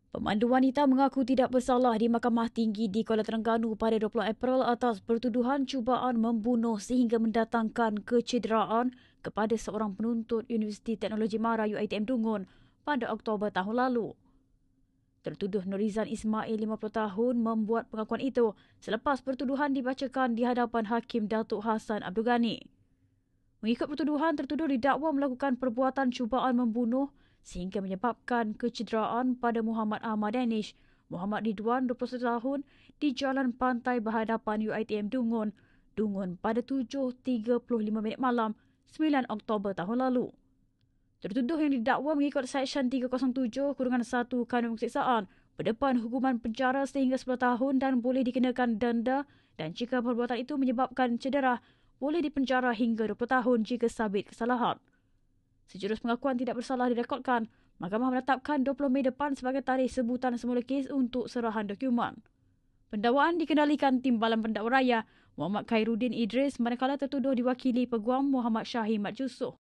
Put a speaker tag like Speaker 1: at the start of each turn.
Speaker 1: Pemandu wanita mengaku tidak bersalah di Mahkamah Tinggi di Kuala Terengganu pada 20 April atas pertuduhan cubaan membunuh sehingga mendatangkan kecederaan kepada seorang penuntut Universiti Teknologi Mara UiTM Dungun pada Oktober tahun lalu. Tertuduh Nurizan Ismail 50 tahun membuat pengakuan itu selepas pertuduhan dibacakan di hadapan Hakim Datuk Hassan Abdul Ghani. Mengikut pertuduhan, tertuduh didakwa melakukan perbuatan cubaan membunuh sehingga menyebabkan kecederaan pada Muhammad Ahmad Danish, Muhammad Ridwan 21 tahun di Jalan Pantai berhadapan UiTM Dungun, pada 7.35 malam 9 Oktober tahun lalu. Tertuduh yang didakwa mengikut Seksyen 307-1 Kanun Keseksaan berdepan hukuman penjara sehingga 10 tahun dan boleh dikenakan denda, dan jika perbuatan itu menyebabkan cedera, boleh dipenjara hingga 20 tahun jika sabit kesalahan. Sejurus pengakuan tidak bersalah direkodkan. Mahkamah menetapkan 20 Mei depan sebagai tarikh sebutan semula kes untuk serahan dokumen. Pendakwaan dikendalikan Timbalan Pendakwa Raya Muhammad Khairuddin Idris manakala tertuduh diwakili Peguam Muhammad Syahid Mat Yusof.